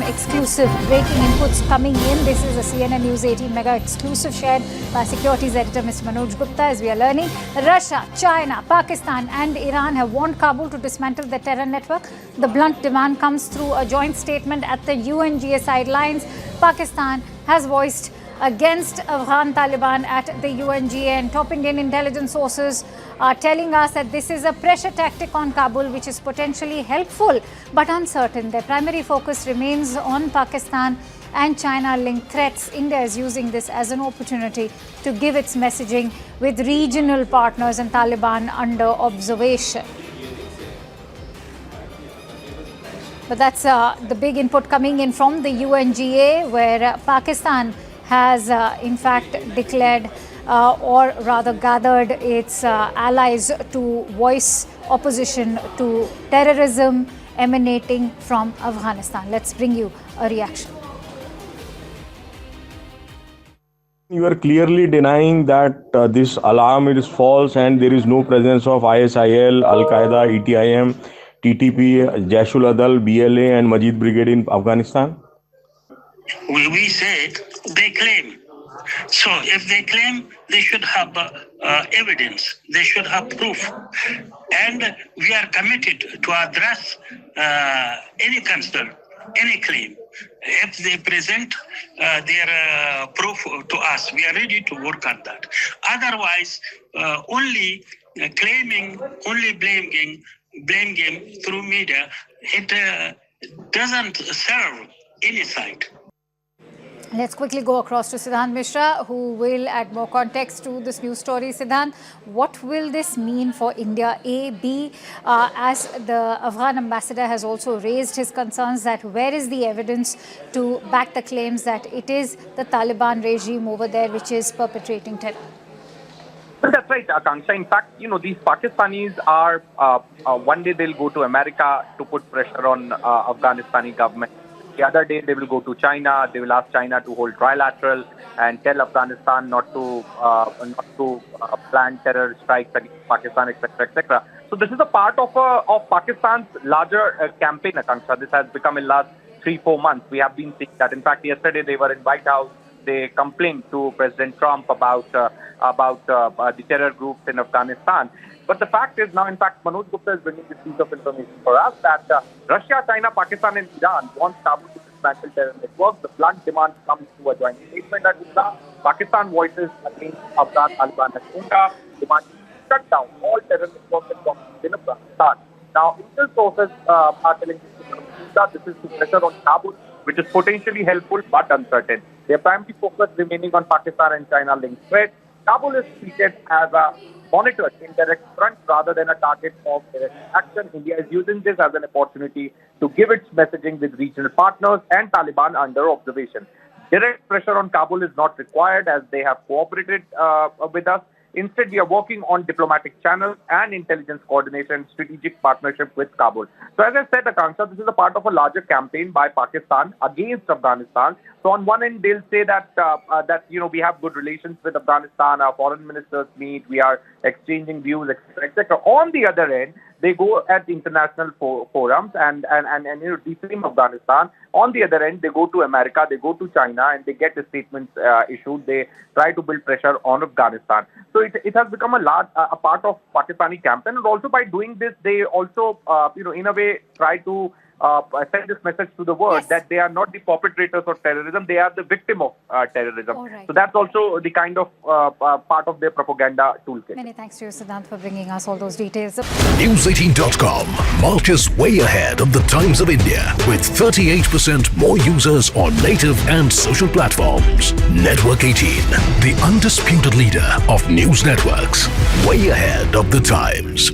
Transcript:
exclusive breaking inputs coming in. This is a CNN-News18 Mega Exclusive shared by Securities Editor Mr. Manoj Gupta. As we are learning, Russia, China, Pakistan and Iran have warned Kabul to dismantle the terror network. The blunt demand comes through a joint statement at the UNGA sidelines. Pakistan has voiced against Afghan Taliban at the UNGA, and top Indian intelligence sources are telling us that this is a pressure tactic on Kabul which is potentially helpful but uncertain. Their primary focus remains on Pakistan and China-linked threats. India is using this as an opportunity to give its messaging with regional partners and Taliban under observation. But that's the big input coming in from the UNGA, where Pakistan has in fact declared or rather gathered its allies to voice opposition to terrorism emanating from Afghanistan. Let's bring you a reaction. You are clearly denying that this alarm is false and there is no presence of ISIL, Al-Qaeda, ETIM, TTP, Jaish-ul-Adal, BLA and Majid Brigade in Afghanistan? We said they claim. So if they claim, they should have evidence. They should have proof. And we are committed to address any concern, any claim. If they present their proof to us, we are ready to work on that. Otherwise, only claiming, only blame game through media, it doesn't serve any side. Let's quickly go across to Siddhant Mishra, who will add more context to this news story. Siddhant, what will this mean for India? A, B, as the Afghan ambassador has also raised his concerns that where is the evidence to back the claims that it is the Taliban regime over there which is perpetrating terror? Well, that's right, Akanksha. In fact, these Pakistanis are, one day they'll go to America to put pressure on Afghanistani government. The other day they will go to China. They will ask China to hold trilateral and tell Afghanistan not to plan terror strikes against Pakistan, etc., etc. So this is a part of Pakistan's larger campaign, Akanksha. This has become in the last 3-4 months. We have been seeing that. In fact, yesterday they were in White House. They complained to President Trump about the terror groups in Afghanistan. But the fact is now, in fact, Manoj Gupta is bringing this piece of information for us that Russia, China, Pakistan and Iran want Kabul to dismantle terror networks. The blunt demand comes through a joint statement at Islam. Pakistan voices against Afghan Taliban agenda, demanding to shut down all terror networks and conflicts in Afghanistan. Now, intel sources are telling this is to pressure on Kabul, which is potentially helpful but uncertain. Their primary focus remaining on Pakistan and China-linked threats. Kabul is treated as a monitored indirect front rather than a target of direct action. India is using this as an opportunity to give its messaging with regional partners and Taliban under observation. Direct pressure on Kabul is not required as they have cooperated with us. Instead, we are working on diplomatic channels and intelligence coordination, strategic partnership with Kabul. So as I said, Akanksha, this is a part of a larger campaign by Pakistan against Afghanistan. So on one end, they'll say that we have good relations with Afghanistan, our foreign ministers meet, we are exchanging views, etc., etc. On the other end, they go at international forums and defame Afghanistan. On the other end, they go to America, they go to China, and they get the statements issued. They try to build pressure on Afghanistan. So it has become a part of Pakistani campaign. And also by doing this, they also, in a way, try to send this message to the world that they are not the perpetrators of terrorism, they are the victim of terrorism. Right. So that's also the kind of part of their propaganda toolkit. Many thanks to you, Siddhant, for bringing us all those details. News18.com marches way ahead of the Times of India with 38% more users on native and social platforms. Network 18, the undisputed leader of news networks, way ahead of the Times.